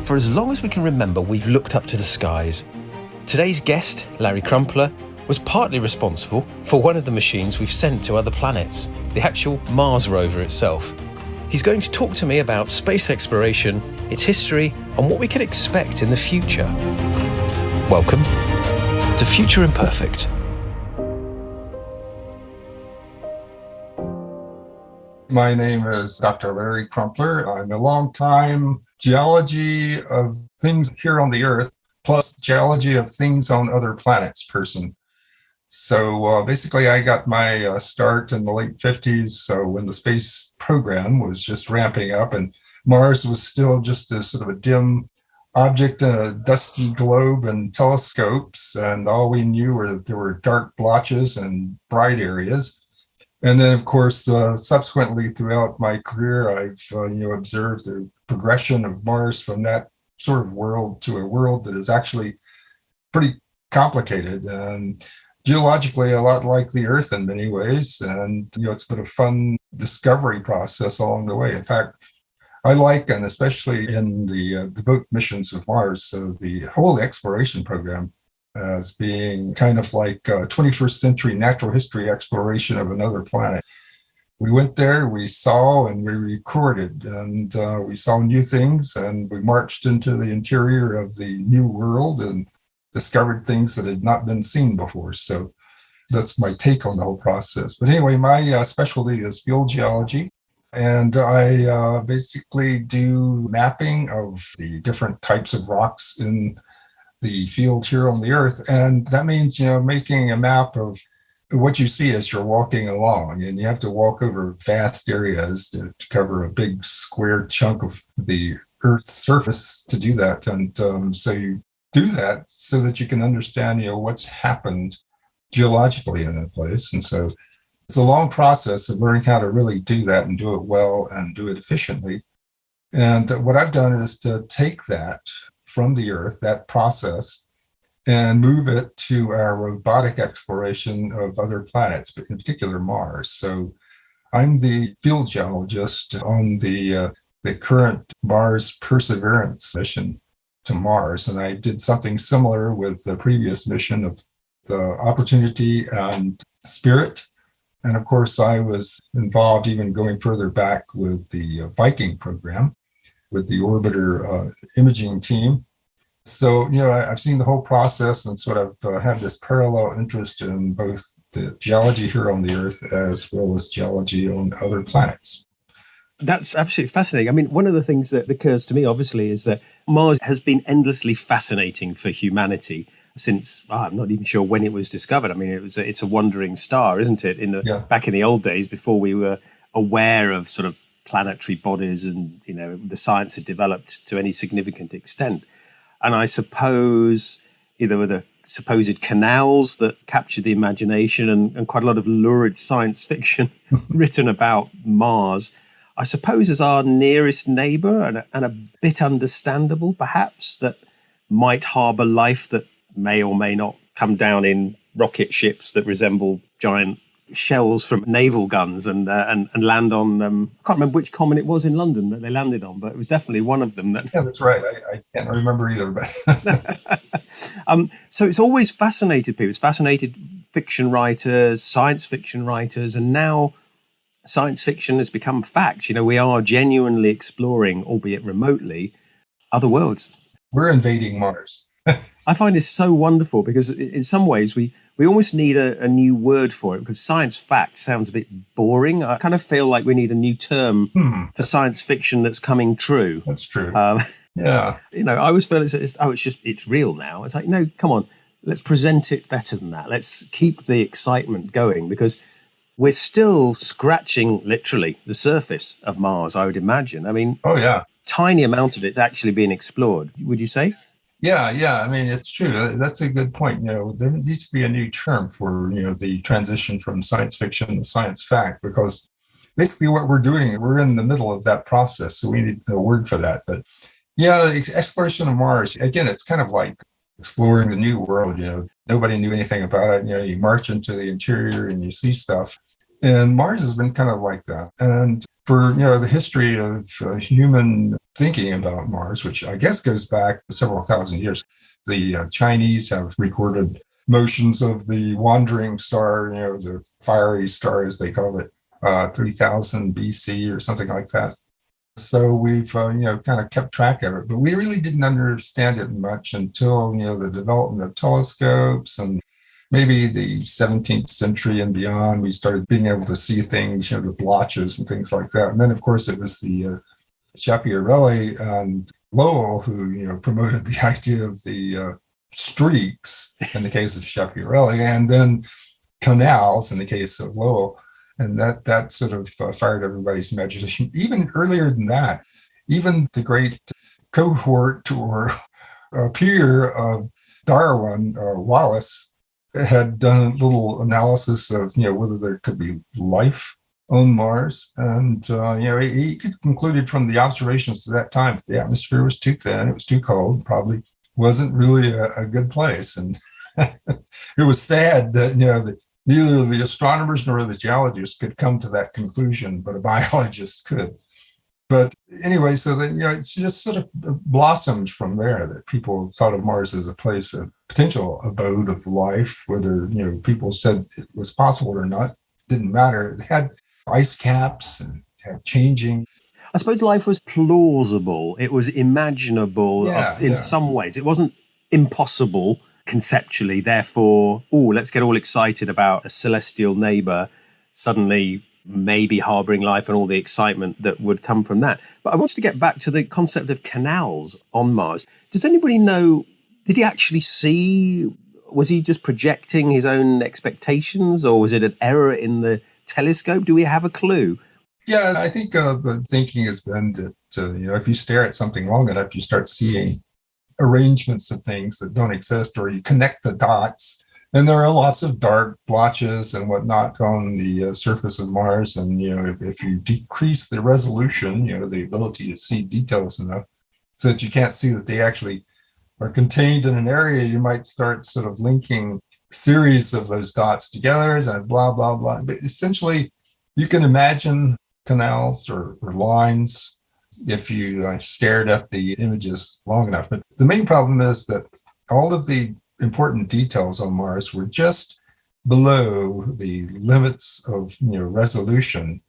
For as long as we can remember, we've looked up to the skies. Today's guest, Larry Crumpler, was partly responsible for one of the machines we've sent to other planets, the actual Mars rover itself. He's going to talk to me about space exploration, its history, and what we can expect in the future. Welcome to Future Imperfect. My name is Dr. Larry Crumpler. I'm a long-time geology of things here on the Earth, plus geology of things on other planets person. So basically, I got my start in the late 50s, so when the space program was just ramping up and Mars was still just a sort of a dim object, a dusty globe and telescopes, and all we knew were that there were dark blotches and bright areas. And then, of course, subsequently throughout my career, I've observed the progression of Mars from that sort of world to a world that is actually pretty complicated and geologically a lot like the Earth in many ways. And it's been a fun discovery process along the way. In fact, I like, and especially in the boat missions of Mars, the whole exploration program as being kind of like 21st century natural history exploration of another planet. We went there, we saw, and we recorded, and we saw new things, and we marched into the interior of the new world and discovered things that had not been seen before. So that's my take on the whole process. But anyway, my specialty is field geology, and I basically do mapping of the different types of rocks in the field here on the Earth. And that means, making a map of what you see as you're walking along. And you have to walk over vast areas to cover a big square chunk of the Earth's surface to do that. And so you do that so that you can understand, what's happened geologically in a place. And so it's a long process of learning how to really do that and do it well and do it efficiently. And what I've done is to take that from the Earth, that process, and move it to our robotic exploration of other planets, but in particular Mars. So I'm the field geologist on the current Mars Perseverance mission to Mars. And I did something similar with the previous mission of the Opportunity and Spirit. And of course, I was involved even going further back with the Viking program, with the orbiter imaging team. So, I've seen the whole process and sort of had this parallel interest in both the geology here on the Earth as well as geology on other planets. That's absolutely fascinating. I mean, one of the things that occurs to me, obviously, is that Mars has been endlessly fascinating for humanity since, I'm not even sure when it was discovered. I mean, it's a wandering star, isn't it? Back in the old days, before we were aware of sort of planetary bodies and, the science had developed to any significant extent. And I suppose there were the supposed canals that captured the imagination and quite a lot of lurid science fiction written about Mars. I suppose as our nearest neighbour and a bit understandable, perhaps, that might harbour life that may or may not come down in rocket ships that resemble giant shells from naval guns and land on, I can't remember which common it was in London that they landed on, but it was definitely one of them. Yeah, that's right. I can't remember either. But so it's always fascinated people. It's fascinated fiction writers, science fiction writers, and now science fiction has become fact. We are genuinely exploring, albeit remotely, other worlds. We're invading Mars. I find this so wonderful because in some ways we almost need a new word for it, because science fact sounds a bit boring. I kind of feel like we need a new term for science fiction that's coming true. That's true. Yeah. I always feel it's real now. It's like, no, come on, let's present it better than that. Let's keep the excitement going, because we're still scratching literally the surface of Mars, I would imagine. I mean, tiny amount of it's actually being explored, would you say? Yeah. I mean, it's true. That's a good point. There needs to be a new term for, the transition from science fiction to science fact, because basically what we're doing, we're in the middle of that process. So we need a word for that. But yeah, the exploration of Mars, again, it's kind of like exploring the new world. Nobody knew anything about it. You march into the interior and you see stuff. And Mars has been kind of like that. And for, the history of human thinking about Mars, which I guess goes back several thousand years. The Chinese have recorded motions of the wandering star, the fiery star, as they call it, 3000 BC or something like that. So we've, kind of kept track of it, but we really didn't understand it much until, the development of telescopes and maybe the 17th century and beyond. We started being able to see things, the blotches and things like that. And then, of course, it was the Schiaparelli and Lowell who, promoted the idea of the streaks in the case of Schiaparelli, and then canals in the case of Lowell. And that sort of fired everybody's imagination. Even earlier than that, even the great cohort or peer of Darwin, Wallace, had done a little analysis of whether there could be life on Mars, and he concluded from the observations at that time that the atmosphere was too thin, it was too cold, probably wasn't really a good place, and it was sad that neither the astronomers nor the geologists could come to that conclusion, but a biologist could. But anyway, so that it's just sort of blossomed from there, that people thought of Mars as a place of potential abode of life. Whether people said it was possible or not didn't matter. It had ice caps and had changing. I suppose life was plausible. It was imaginable in some ways. It wasn't impossible conceptually. Therefore, let's get all excited about a celestial neighbor suddenly maybe harboring life and all the excitement that would come from that. But I wanted to get back to the concept of canals on Mars. Does anybody know, did he actually see, was he just projecting his own expectations, or was it an error in the telescope? Do we have a clue? Yeah, I think the thinking has been that, if you stare at something long enough, you start seeing arrangements of things that don't exist, or you connect the dots. And there are lots of dark blotches and whatnot on the surface of Mars. And, if you decrease the resolution, the ability to see details enough so that you can't see that they actually are contained in an area, you might start sort of linking series of those dots together and blah, blah, blah. But essentially, you can imagine canals or lines if you stared at the images long enough. But the main problem is that all of the important details on Mars were just below the limits of resolution,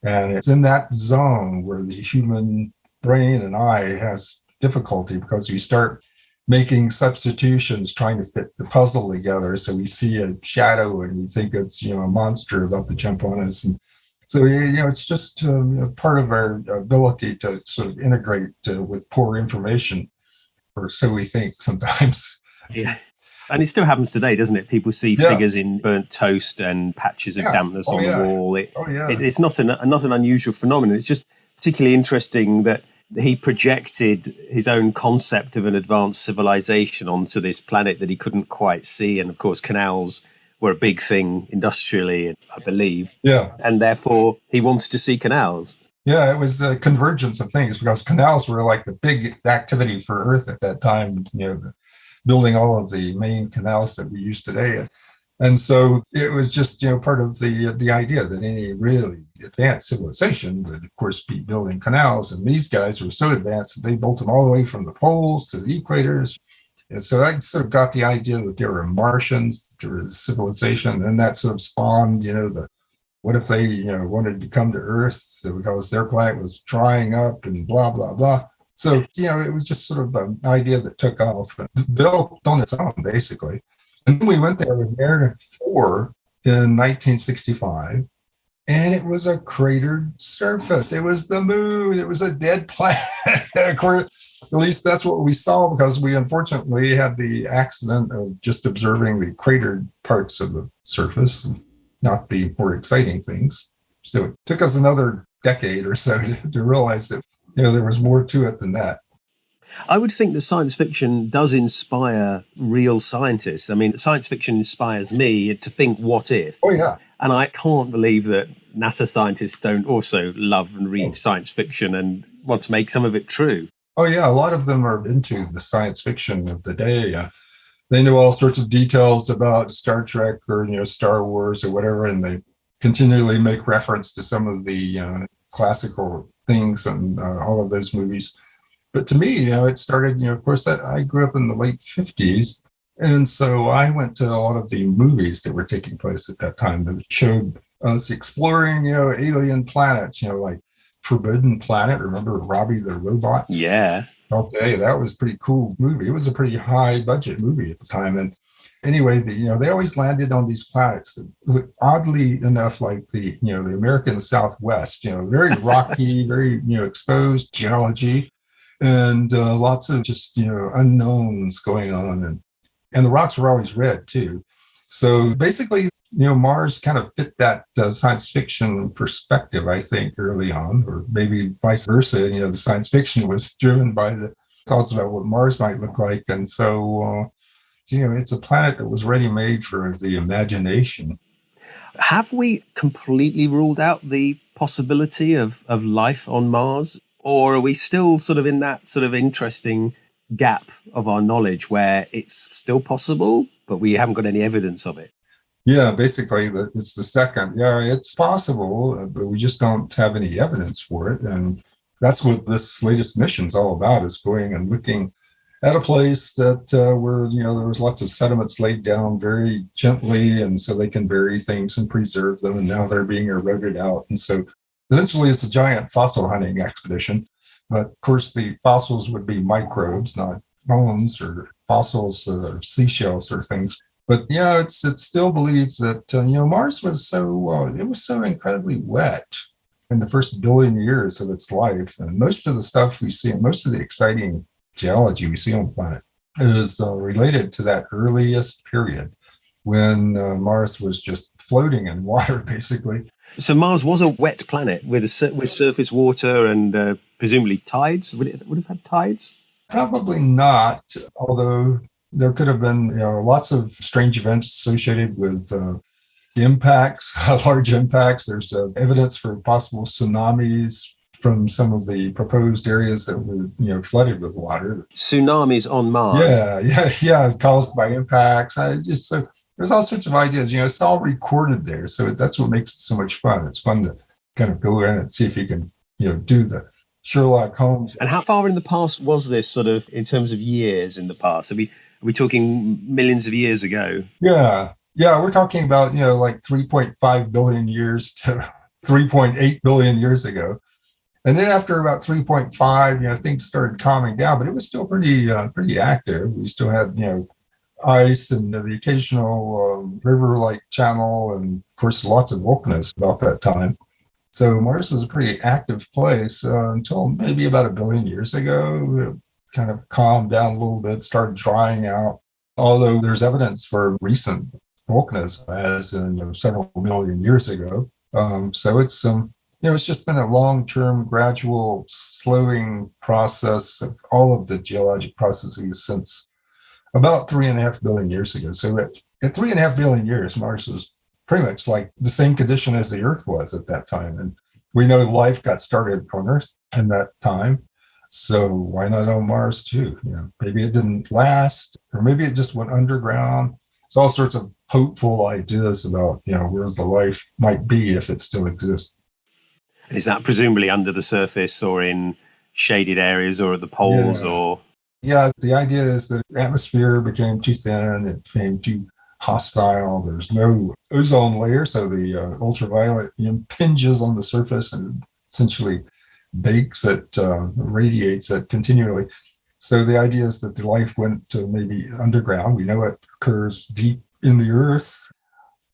and it's in that zone where the human brain and eye has difficulty, because you start making substitutions trying to fit the puzzle together. So we see a shadow and we think it's a monster about to jump on us, and so it's just part of our ability to sort of integrate with poor information, or so we think sometimes. Yeah. And it still happens today, doesn't it? People see figures in burnt toast and patches of dampness on the wall. It's not an unusual phenomenon. It's just particularly interesting that he projected his own concept of an advanced civilization onto this planet that he couldn't quite see. And of course, canals were a big thing industrially, I believe. Yeah. And therefore, he wanted to see canals. Yeah, it was a convergence of things, because canals were like the big activity for Earth at that time, building all of the main canals that we use today. And so it was just, part of the idea that any really advanced civilization would, of course, be building canals. And these guys were so advanced that they built them all the way from the poles to the equators. And so I sort of got the idea that there were Martians, there was civilization, and that sort of spawned, what if they, wanted to come to Earth because their planet was drying up and blah, blah, blah. So, it was just sort of an idea that took off, built on its own, basically. And then we went there with Mariner 4 in 1965, and it was a cratered surface. It was the moon. It was a dead planet. At least that's what we saw, because we unfortunately had the accident of just observing the cratered parts of the surface, not the more exciting things. So it took us another decade or so to realize that there was more to it than that. I would think that science fiction does inspire real scientists. I mean, science fiction inspires me to think, what if? Oh, yeah. And I can't believe that NASA scientists don't also love and read science fiction and want to make some of it true. Oh, yeah. A lot of them are into the science fiction of the day. They know all sorts of details about Star Trek or, Star Wars or whatever, and they continually make reference to some of the classical Things and all of those movies. But to me, it started, of course, I grew up in the late 50s. And so I went to a lot of the movies that were taking place at that time that showed us exploring, alien planets, like Forbidden Planet. Remember Robbie the Robot? Yeah. Okay, that was a pretty cool movie. It was a pretty high budget movie at the time. And anyway, they always landed on these planets that look oddly enough like the American Southwest, very rocky, very, exposed geology and lots of just, unknowns going on. And the rocks were always red too. So basically, Mars kind of fit that science fiction perspective, I think, early on, or maybe vice versa. The science fiction was driven by the thoughts about what Mars might look like. And so, it's a planet that was ready-made for the imagination. Have we completely ruled out the possibility of life on Mars? Or are we still sort of in that sort of interesting gap of our knowledge where it's still possible, but we haven't got any evidence of it? Yeah, basically, it's the second. Yeah, it's possible, but we just don't have any evidence for it. And that's what this latest mission is all about, is going and looking at a place that where, there was lots of sediments laid down very gently, and so they can bury things and preserve them, and now they're being eroded out. And so essentially it's a giant fossil hunting expedition. But of course, the fossils would be microbes, not bones or fossils or seashells or things. But yeah, it's still believed that Mars was so incredibly wet in the first billion years of its life, and most of the stuff we see, and most of the exciting geology we see on the planet, is related to that earliest period when Mars was just floating in water, basically. So Mars was a wet planet with surface water and presumably tides. Would it have had tides? Probably not, although there could have been lots of strange events associated with impacts, large impacts. There's evidence for possible tsunamis from some of the proposed areas that were flooded with water. Tsunamis on Mars? Yeah, caused by impacts. So there's all sorts of ideas. It's all recorded there, so that's what makes it so much fun. It's fun to kind of go in and see if you can do the Sherlock Holmes. And how far in the past was this, sort of in terms of years in the past? Are we talking millions of years ago? Yeah, we're talking about like 3.5 billion years to 3.8 billion years ago. And then after about 3.5, things started calming down, but it was still pretty active. We still had ice and the occasional river-like channel, and of course lots of volcanism about that time. So Mars was a pretty active place until maybe about a billion years ago. It kind of calmed down a little bit, started drying out, although there's evidence for recent volcanism, as in several million years ago. So it's it's just been a long-term, gradual, slowing process of all of the geologic processes since about 3.5 billion years ago. So at 3.5 billion years, Mars was pretty much like the same condition as the Earth was at that time. And we know life got started on Earth in that time. So why not on Mars too? Maybe it didn't last, or maybe it just went underground. It's all sorts of hopeful ideas about, where the life might be if it still exists. And is that presumably under the surface or in shaded areas or at the poles or? Yeah, the idea is that the atmosphere became too thin, it became too hostile. There's no ozone layer, so the ultraviolet impinges on the surface and essentially bakes it, radiates it continually. So the idea is that the life went to maybe underground. We know it occurs deep in the earth.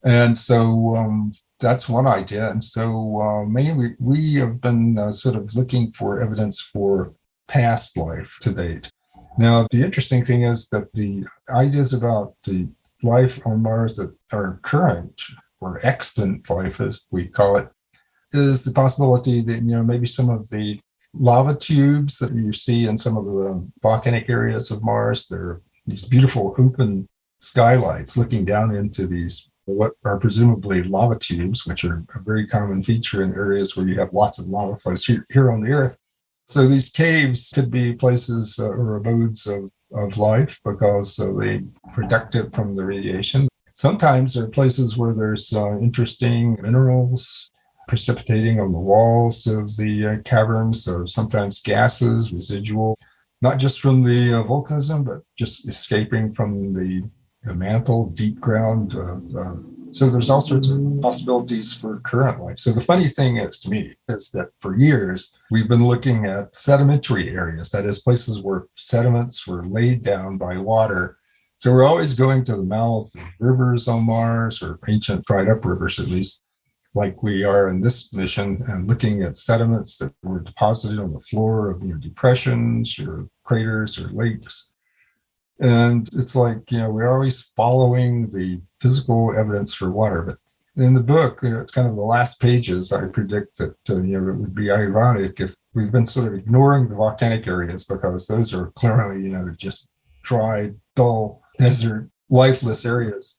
And so that's one idea. And so mainly we have been sort of looking for evidence for past life to date. Now, the interesting thing is that the ideas about the life on Mars that are current, or extant life as we call it, is the possibility that, maybe some of the lava tubes that you see in some of the volcanic areas of Mars, there are these beautiful open skylights looking down into these what are presumably lava tubes, which are a very common feature in areas where you have lots of lava flows here on the Earth. So these caves could be places or abodes of life because they protect it from the radiation. Sometimes there are places where there's interesting minerals. precipitating on the walls of the caverns, so sometimes gases, residual, not just from the volcanism, but just escaping from the mantle, deep ground. So there's all sorts of possibilities for current life. So the funny thing is, to me, is that for years, we've been looking at sedimentary areas, that is, places where sediments were laid down by water. So we're always going to the mouth of rivers on Mars, or ancient dried up rivers at least, like we are in this mission, and looking at sediments that were deposited on the floor of depressions or craters or lakes. And it's like, we're always following the physical evidence for water. But in the book, it's kind of the last pages, I predict that, it would be ironic if we've been sort of ignoring the volcanic areas, because those are clearly, just dry, dull, desert, lifeless areas.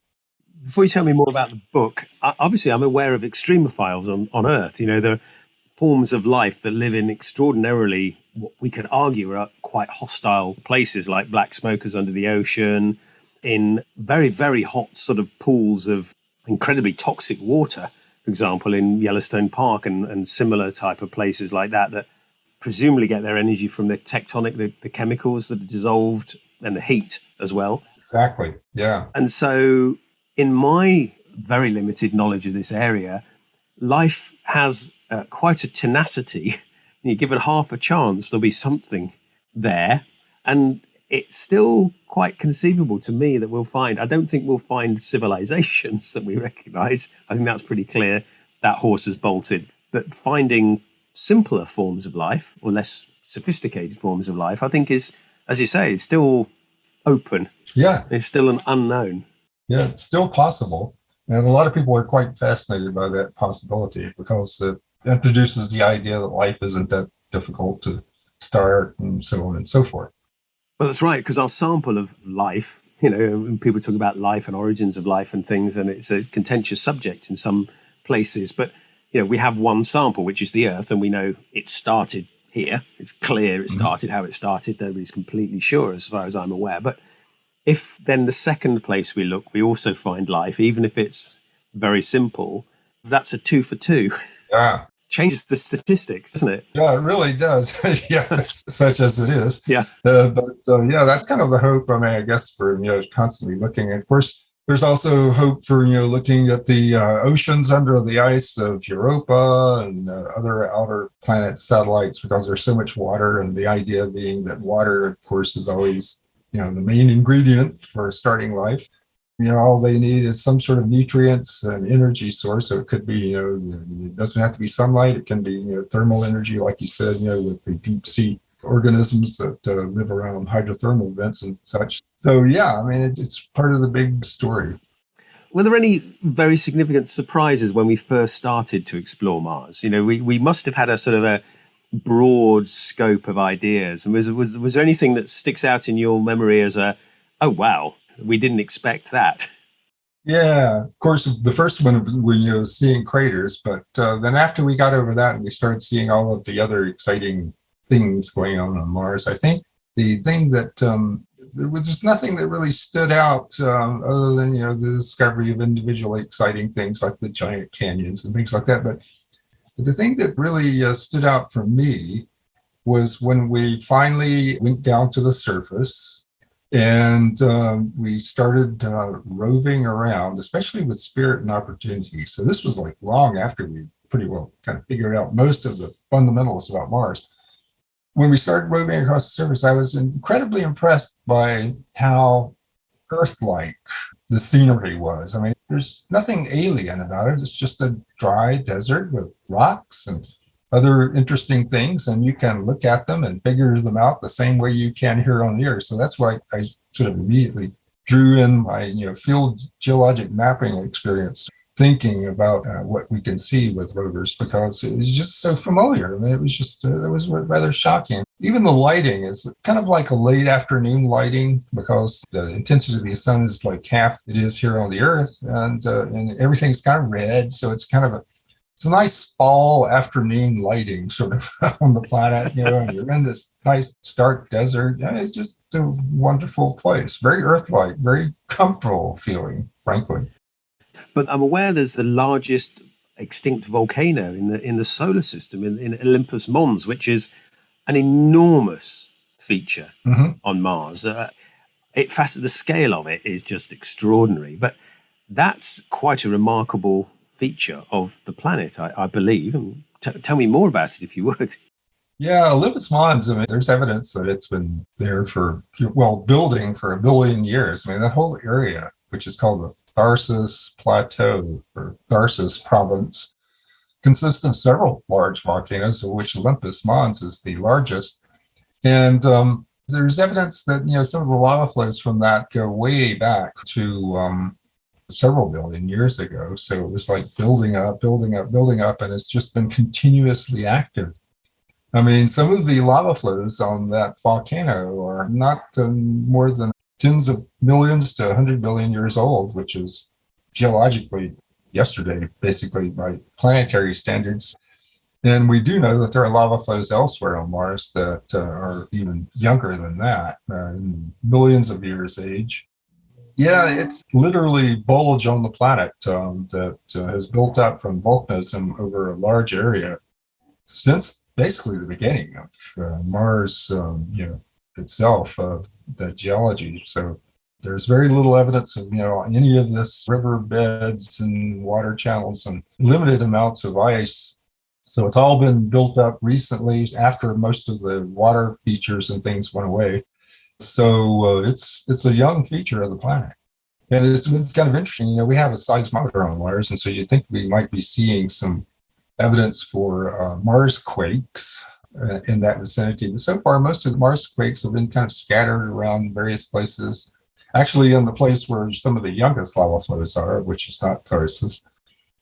Before you tell me more about the book, obviously I'm aware of extremophiles on Earth. There are forms of life that live in extraordinarily, what we could argue are quite hostile places, like black smokers under the ocean, in very, very hot sort of pools of incredibly toxic water, for example, in Yellowstone Park and similar type of places like that presumably get their energy from the tectonic, the chemicals that are dissolved, and the heat as well. Exactly. Yeah. And so in my very limited knowledge of this area, life has quite a tenacity. You give it half a chance, there'll be something there. And it's still quite conceivable to me that I don't think we'll find civilizations that we recognize. I think that's pretty clear. That horse has bolted. But finding simpler forms of life, or less sophisticated forms of life, I think is, as you say, it's still open. Yeah. It's still an unknown. Yeah, it's still possible. And a lot of people are quite fascinated by that possibility, because it introduces the idea that life isn't that difficult to start, and so on and so forth. Well, that's right, because our sample of life, when people talk about life and origins of life and things, and it's a contentious subject in some places, but we have one sample, which is the Earth, and we know it started here. It's clear it started. How it started, nobody's completely sure as far as I'm aware. But if then the second place we look, we also find life, even if it's very simple, that's a 2 for 2. Yeah. Changes the statistics, doesn't it? Yeah, it really does. Yeah, such as it is. Yeah. But that's kind of the hope. I guess for constantly looking. And of course, there's also hope for looking at the oceans under the ice of Europa and other outer planet satellites, because there's so much water, and the idea being that water, of course, is always the main ingredient for starting life. All they need is some sort of nutrients and energy source. So it could be, it doesn't have to be sunlight. It can be, thermal energy, like you said, with the deep sea organisms that live around hydrothermal vents and such. So, yeah, it's part of the big story. Were there any very significant surprises when we first started to explore Mars? We must have had a sort of a broad scope of ideas. And was there anything that sticks out in your memory as oh, wow, we didn't expect that? Yeah, of course, the first one was seeing craters, but then after we got over that and we started seeing all of the other exciting things going on Mars, I think the thing that there was just nothing that really stood out other than the discovery of individually exciting things like the giant canyons and things like that. But the thing that really stood out for me was when we finally went down to the surface. And we started roving around, especially with Spirit and Opportunity. So this was like long after we pretty well kind of figured out most of the fundamentals about Mars. When we started roving across the surface, I was incredibly impressed by how Earth-like the scenery was. There's nothing alien about it. It's just a dry desert with rocks and other interesting things, and you can look at them and figure them out the same way you can here on the Earth. So that's why I sort of immediately drew in my field geologic mapping experience, thinking about what we can see with rovers, because it was just so familiar. It was rather shocking. Even the lighting is kind of like a late afternoon lighting, because the intensity of the sun is like half it is here on the Earth, and everything's kind of red. So it's a nice fall afternoon lighting sort of on the planet, and you're in this nice stark desert. It's just a wonderful place, very Earth-like, very comfortable feeling, frankly. But I'm aware there's the largest extinct volcano in the solar system in Olympus Mons, which is an enormous feature on Mars. The scale of it is just extraordinary, but that's quite a remarkable feature of the planet, I believe. And tell me more about it if you would. Yeah, Olympus Mons, I mean, there's evidence that it's been there building for a billion years. I mean, that whole area, which is called the Tharsis Plateau or Tharsis Province, consists of several large volcanoes, of which Olympus Mons is the largest. And there's evidence that, some of the lava flows from that go way back to several billion years ago. So it was like building up, and it's just been continuously active. I mean, some of the lava flows on that volcano are not more than tens of millions to 100 billion years old, which is geologically yesterday, basically by planetary standards. And we do know that there are lava flows elsewhere on Mars that are even younger than that, millions of years age. Yeah, it's literally bulge on the planet that has built up from volcanism over a large area since basically the beginning of Mars, itself, the geology. So there's very little evidence of, any of this riverbeds and water channels and limited amounts of ice. So it's all been built up recently after most of the water features and things went away. So it's a young feature of the planet. And it's been kind of interesting. We have a seismometer on Mars, and so you think we might be seeing some evidence for Mars quakes in that vicinity. But so far, most of the Mars quakes have been kind of scattered around various places. Actually, in the place where some of the youngest lava flows are, which is not Tharsis.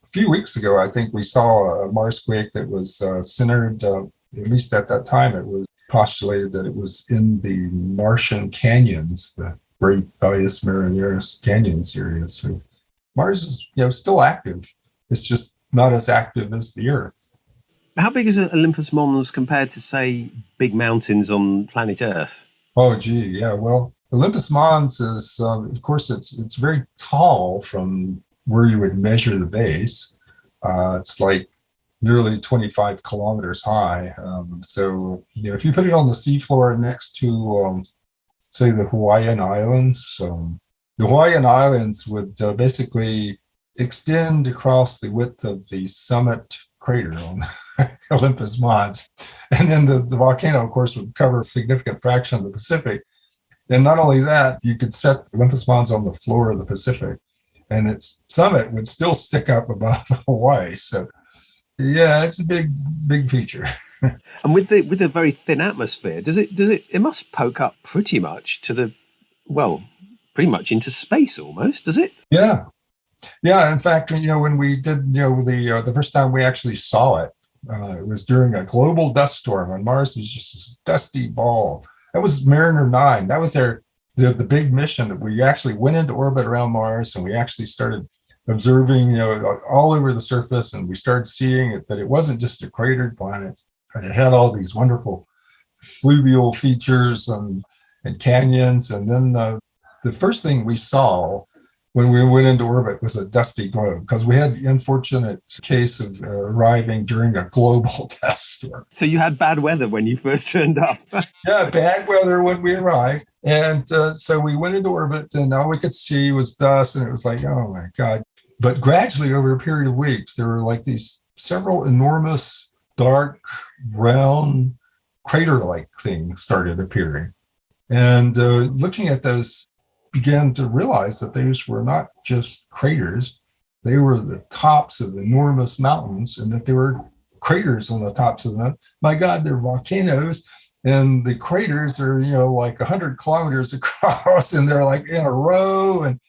A few weeks ago, I think we saw a Mars quake that was centered, at least at that time, it was postulated that it was in the Martian canyons, the Great Valles Marineris Canyons area. So Mars is, still active. It's just not as active as the Earth. How big is Olympus Mons compared to, say, big mountains on planet Earth? Oh, gee, yeah. Well, Olympus Mons is, of course, it's very tall from where you would measure the base. It's like nearly 25 kilometers high. So, if you put it on the seafloor next to, say, the Hawaiian Islands, the Hawaiian Islands would basically extend across the width of the summit crater on Olympus Mons. And then the volcano, of course, would cover a significant fraction of the Pacific. And not only that, you could set Olympus Mons on the floor of the Pacific, and its summit would still stick up above Hawaii. So, yeah, it's a big feature. And with the very thin atmosphere, it must poke up pretty much pretty much into space almost, does it? Yeah. Yeah, in fact, when we did, the first time we actually saw it, it was during a global dust storm, and Mars was just this dusty ball. That was Mariner 9. That was the big mission that we actually went into orbit around Mars, and we actually started observing, all over the surface, and we started seeing that it wasn't just a cratered planet, and it had all these wonderful fluvial features and canyons. And then the first thing we saw when we went into orbit was a dusty globe, because we had the unfortunate case of arriving during a global dust storm. So you had bad weather when you first turned up. Yeah, bad weather when we arrived. And so we went into orbit, and all we could see was dust, and it was like, oh my God. But gradually, over a period of weeks, there were like these several enormous, dark, round, crater-like things started appearing. And looking at those, began to realize that those were not just craters, they were the tops of enormous mountains, and that there were craters on the tops of the mountain. My God, they're volcanoes, and the craters are, like 100 kilometers across, and they're like in a row, and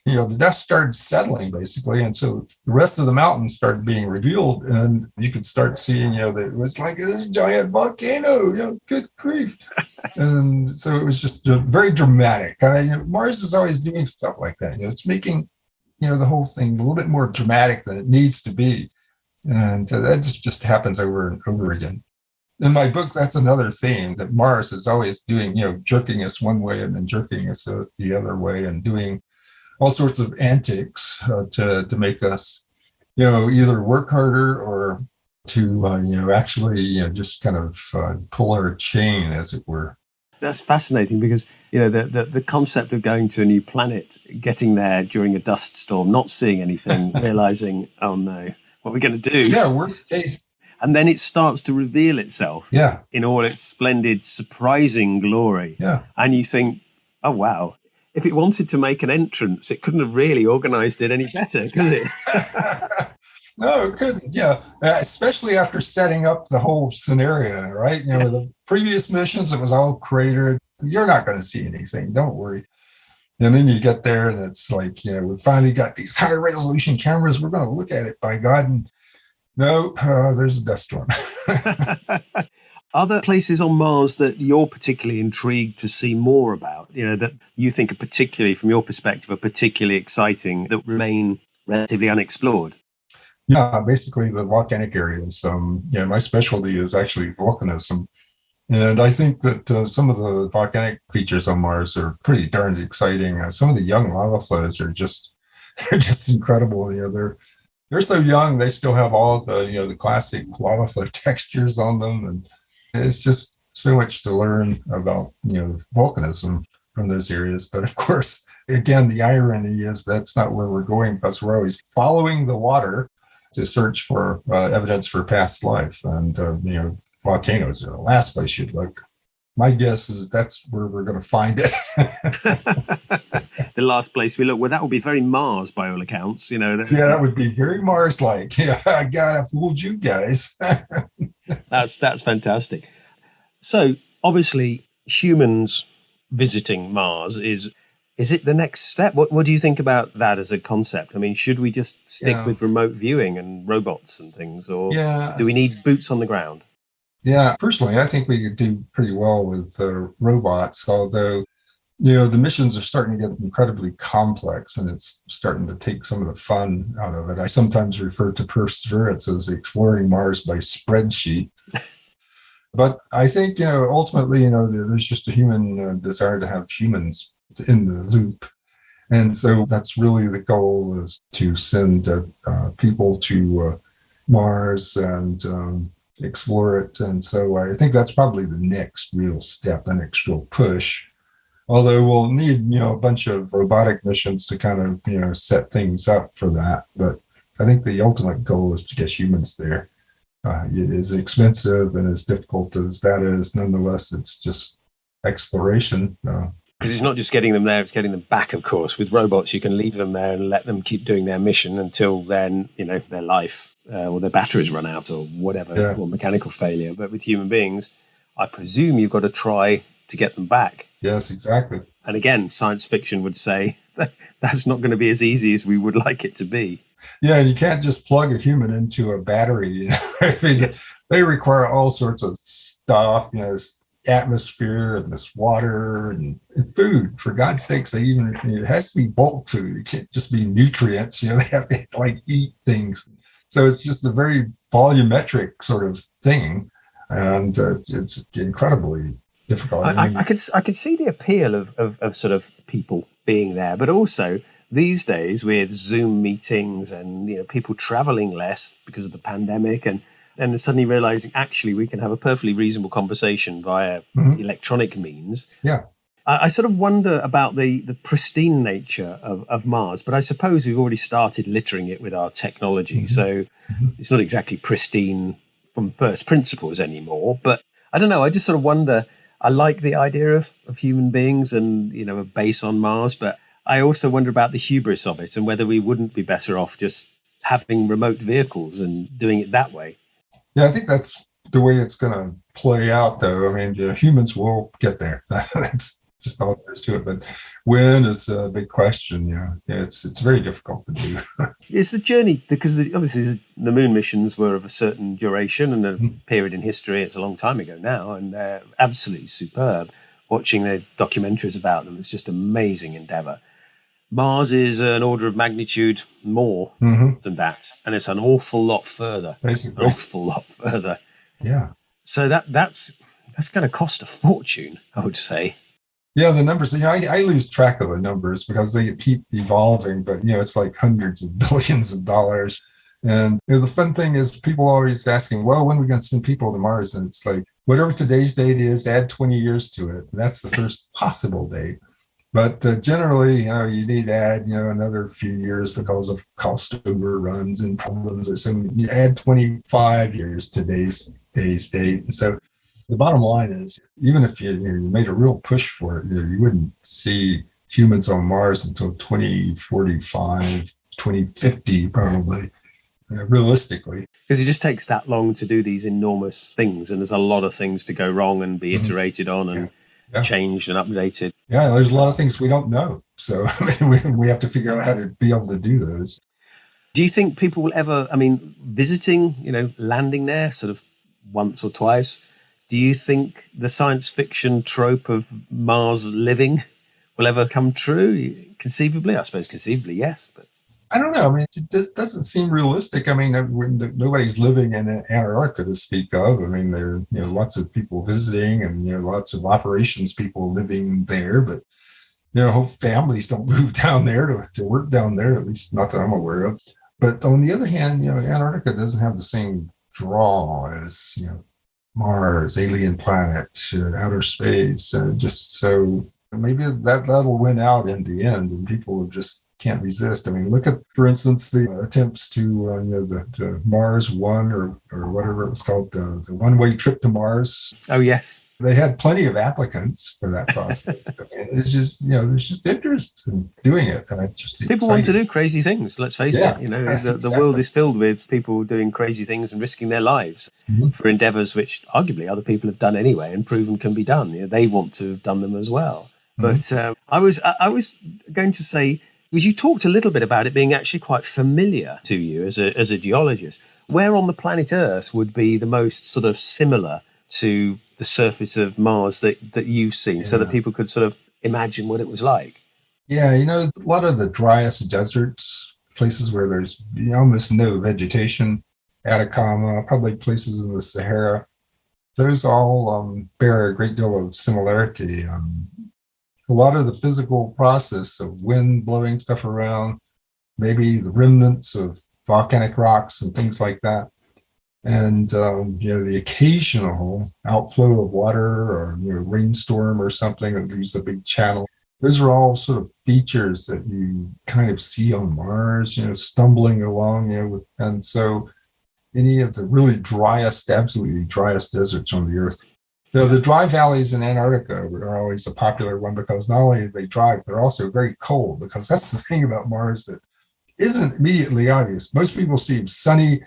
the dust started settling basically, and so the rest of the mountains started being revealed, and you could start seeing, that it was like this giant volcano, good grief. And so it was just very dramatic. Mars is always doing stuff like that. It's making, the whole thing a little bit more dramatic than it needs to be, and that just happens over and over again. In my book, that's another theme, that Mars is always doing, jerking us one way and then jerking us the other way, and doing all sorts of antics to make us either work harder or to, actually, just kind of pull our chain, as it were. That's fascinating because, the concept of going to a new planet, getting there during a dust storm, not seeing anything, realizing, oh no, what are we going to do? Yeah, worst case. And then it starts to reveal itself Yeah. in all its splendid, surprising glory. Yeah. And you think, oh, wow, if it wanted to make an entrance, it couldn't have really organized it any better, could it? No, it couldn't. Yeah, especially after setting up the whole scenario, right? With the previous missions, it was all cratered. You're not going to see anything. Don't worry. And then you get there, and it's like, we finally got these high resolution cameras. We're going to look at it, by God. And no, there's a dust storm. Are there places on Mars that you're particularly intrigued to see more about? That you think are particularly, from your perspective, are particularly exciting that remain relatively unexplored? Yeah, basically the volcanic areas. My specialty is actually volcanism. And I think that some of the volcanic features on Mars are pretty darn exciting. Some of the young lava flows are they're just incredible. They're so young, they still have all the classic lava flow textures on them. And it's just so much to learn about, volcanism from those areas. But of course, again, the irony is that's not where we're going, because we're always following the water to search for evidence for past life. And, volcanoes are the last place you'd look. My guess is that's where we're going to find it. The last place we look. Well, that would be very Mars by all accounts. Yeah, that would be very Mars-like. Yeah, I fooled you guys. That's fantastic. So obviously humans visiting Mars is it the next step? What do you think about that as a concept? I mean, should we just stick with remote viewing and robots and things, or do we need boots on the ground? Yeah, personally, I think we could do pretty well with robots, although, the missions are starting to get incredibly complex, and it's starting to take some of the fun out of it. I sometimes refer to Perseverance as exploring Mars by spreadsheet. But I think, ultimately, there's just a human desire to have humans in the loop. And so that's really the goal, is to send people to Mars and explore it. And so I think that's probably the next real step, the next real push. Although we'll need, a bunch of robotic missions to kind of, set things up for that. But I think the ultimate goal is to get humans there. As expensive and as difficult as that is, nonetheless, it's just exploration. Because it's not just getting them there, it's getting them back, of course. With robots, you can leave them there and let them keep doing their mission until then, their life or their batteries run out or whatever, or mechanical failure. But with human beings, I presume you've got to try to get them back. Yes, exactly. And again, science fiction would say that's not going to be as easy as we would like it to be. Yeah, you can't just plug a human into a battery. I mean, they require all sorts of stuff, this atmosphere and this water and food. For God's sakes, it has to be bulk food. It can't just be nutrients. They have to eat things. So it's just a very volumetric sort of thing, and it's incredibly difficult. I could see the appeal of sort of people being there, but also these days with Zoom meetings and people traveling less because of the pandemic and suddenly realizing actually we can have a perfectly reasonable conversation via electronic means. Yeah. I sort of wonder about the pristine nature of Mars, but I suppose we've already started littering it with our technology. So it's not exactly pristine from first principles anymore. But I don't know, I just sort of wonder, I like the idea of human beings and, a base on Mars, but I also wonder about the hubris of it and whether we wouldn't be better off just having remote vehicles and doing it that way. Yeah, I think that's the way it's going to play out, though. I mean, humans will get there. That's just all there is to it. But when is a big question. It's very difficult to do. It's the journey, because obviously the moon missions were of a certain duration and a period in history. It's a long time ago now, and they're absolutely superb. Watching the documentaries about them, it's just amazing endeavor. Mars is an order of magnitude more than that, and it's an awful lot further. Basically. An awful lot further. Yeah. So that's going to cost a fortune, I would say. Yeah, the numbers, I lose track of the numbers because they keep evolving, but, it's like hundreds of billions of dollars. And the fun thing is people always asking, well, when are we going to send people to Mars? And it's like, whatever today's date is, add 20 years to it. That's the first possible date. But generally, you need to add, another few years because of cost overruns and problems. So you add 25 years to today's date. And so the bottom line is, even if you made a real push for it, you wouldn't see humans on Mars until 2045, 2050, probably. Realistically, because it just takes that long to do these enormous things, and there's a lot of things to go wrong and be iterated on and changed and updated. Yeah, there's a lot of things we don't know, so we have to figure out how to be able to do those. Do you think people will ever, visiting, landing there sort of once or twice, do you think the science fiction trope of Mars living will ever come true? Conceivably, I suppose conceivably, yes, but I don't know. It doesn't seem realistic. Nobody's living in Antarctica to speak of. There are lots of people visiting and lots of operations people living there, but whole families don't move down there to work down there, at least not that I'm aware of. But on the other hand, Antarctica doesn't have the same draw as Mars, alien planet, outer space. Just so maybe that'll win out in the end, and people will just can't resist. Look at, for instance, the attempts to the Mars One or whatever it was called, the one-way trip to Mars. Oh yes, they had plenty of applicants for that process. It's just there's just interest in doing it, and it's just people want to do crazy things. Let's face it. The exactly. world is filled with people doing crazy things and risking their lives for endeavours which arguably other people have done anyway and proven can be done. They want to have done them as well. But I was going to say, because you talked a little bit about it being actually quite familiar to you as a geologist, where on the planet Earth would be the most sort of similar to the surface of Mars that you've seen, so that people could sort of imagine what it was like? Yeah, a lot of the driest deserts, places where there's almost no vegetation, Atacama, probably places in the Sahara, those all bear a great deal of similarity. A lot of the physical process of wind blowing stuff around, maybe the remnants of volcanic rocks and things like that. And, the occasional outflow of water or rainstorm or something that leaves a big channel. Those are all sort of features that you kind of see on Mars, stumbling along, and so any of the really absolutely driest deserts on the Earth. The dry valleys in Antarctica are always a popular one because not only are they dry, they're also very cold, because that's the thing about Mars that isn't immediately obvious. Most people see sunny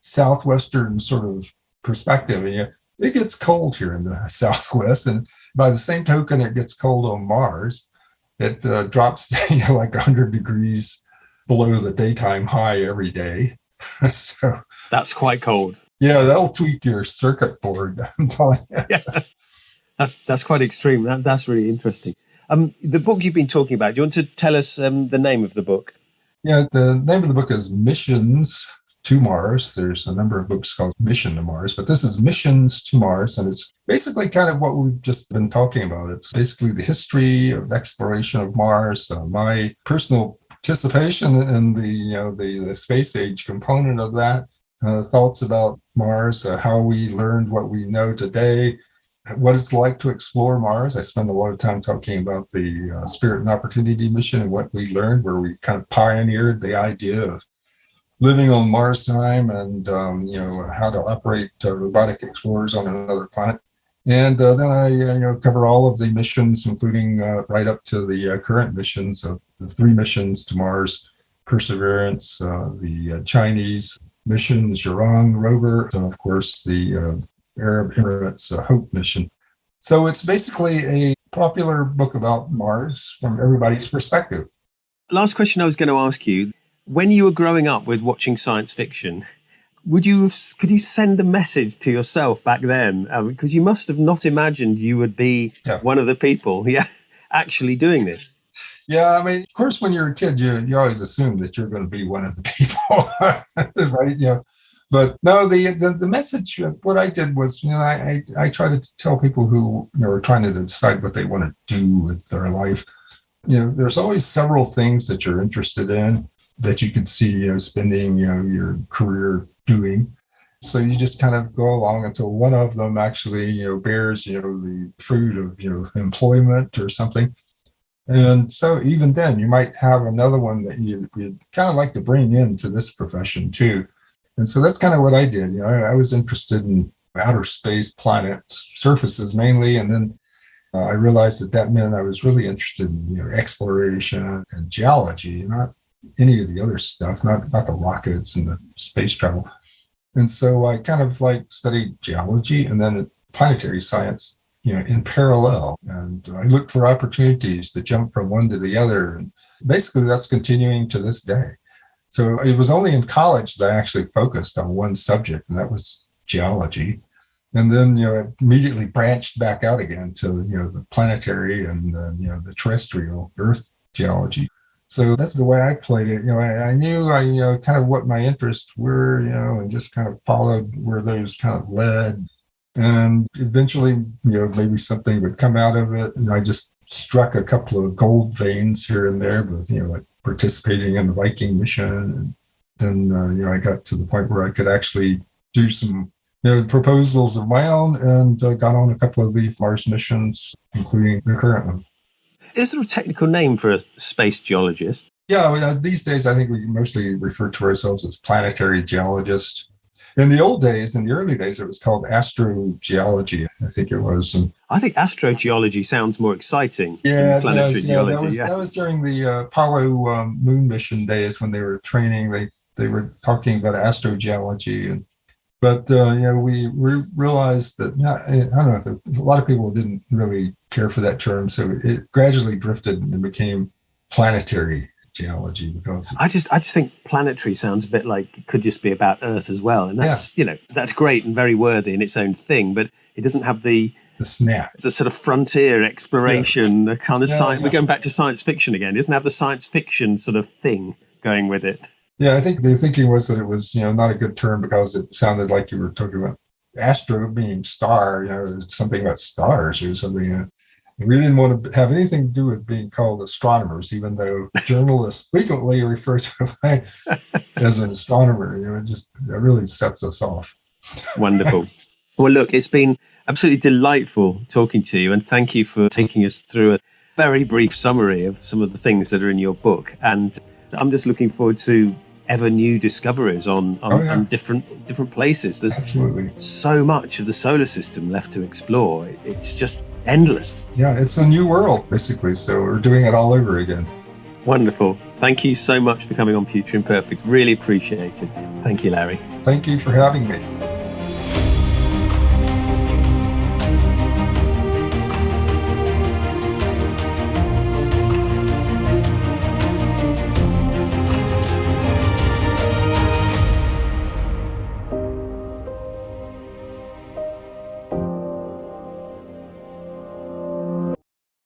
southwestern sort of perspective, and it gets cold here in the Southwest. And by the same token, it gets cold on Mars. It drops like 100 degrees below the daytime high every day. So that's quite cold. Yeah, that'll tweak your circuit board, I'm telling you. Yeah. That's quite extreme. That's really interesting. The book you've been talking about, do you want to tell us the name of the book? Yeah, the name of the book is Missions to Mars. There's a number of books called Mission to Mars, but this is Missions to Mars, and it's basically kind of what we've just been talking about. It's basically the history of exploration of Mars, my personal participation in the space age component of that, thoughts about Mars, how we learned what we know today, what it's like to explore Mars. I spend a lot of time talking about the Spirit and Opportunity mission and what we learned, where we kind of pioneered the idea of living on Mars time and how to operate robotic explorers on another planet. And then I cover all of the missions, including right up to the current missions of the 3 missions to Mars: Perseverance, the Chinese mission, the Zhurong rover, and of course the Arab Emirates Hope mission. So it's basically a popular book about Mars from everybody's perspective. Last question I was going to ask you: when you were growing up with watching science fiction, could you send a message to yourself back then? Because you must have not imagined you would be one of the people actually doing this. Yeah, of course, when you're a kid, you always assume that you're going to be one of the people, right? But no, the message, what I did was, I try to tell people who are trying to decide what they want to do with their life. There's always several things that you're interested in. that you could see, spending, your career doing. So you just kind of go along until one of them actually, bears, the fruit of, employment or something. And so even then, you might have another one that you'd kind of like to bring into this profession too. And so that's kind of what I did. I was interested in outer space, planets, surfaces mainly. And then I realized that meant I was really interested in exploration and geology, not any of the other stuff, not the rockets and the space travel. And so I kind of studied geology and then planetary science, in parallel. And I looked for opportunities to jump from one to the other. And basically that's continuing to this day. So it was only in college that I actually focused on one subject, and that was geology. And then, it immediately branched back out again to, the planetary and, the terrestrial Earth geology. So that's the way I played it. I knew kind of what my interests were, and just kind of followed where those kind of led. And eventually, maybe something would come out of it. And I just struck a couple of gold veins here and there with, like participating in the Viking mission. And then, I got to the point where I could actually do some proposals of my own, and got on a couple of the Mars missions, including the current one. Is there a technical name for a space geologist? Yeah, these days I think we mostly refer to ourselves as planetary geologists. In the old days, in the early days, it was called astrogeology, I think it was. And I think astrogeology sounds more exciting than planetary geology. That was during the Apollo moon mission days when they were training. They were talking about astrogeology. But we realized that, I don't know, a lot of people didn't really care for that term. So it gradually drifted and became planetary geology, because I just think planetary sounds a bit like it could just be about Earth as well, and that's that's great and very worthy in its own thing, but it doesn't have the snap, the sort of frontier exploration, the kind of science. We're going back to science fiction again. It doesn't have the science fiction sort of thing going with it. Yeah, I think the thinking was that it was not a good term because it sounded like you were talking about astro being star, something about stars or something. We didn't want to have anything to do with being called astronomers, even though journalists frequently refer to me as an astronomer. It really sets us off. Wonderful. Well, look, it's been absolutely delightful talking to you, and thank you for taking us through a very brief summary of some of the things that are in your book. And I'm just looking forward to ever new discoveries on different places. There's Absolutely. So much of the solar system left to explore. It's just endless. Yeah, it's a new world, basically. So we're doing it all over again. Wonderful. Thank you so much for coming on Future Imperfect. Really appreciate it. Thank you, Larry. Thank you for having me.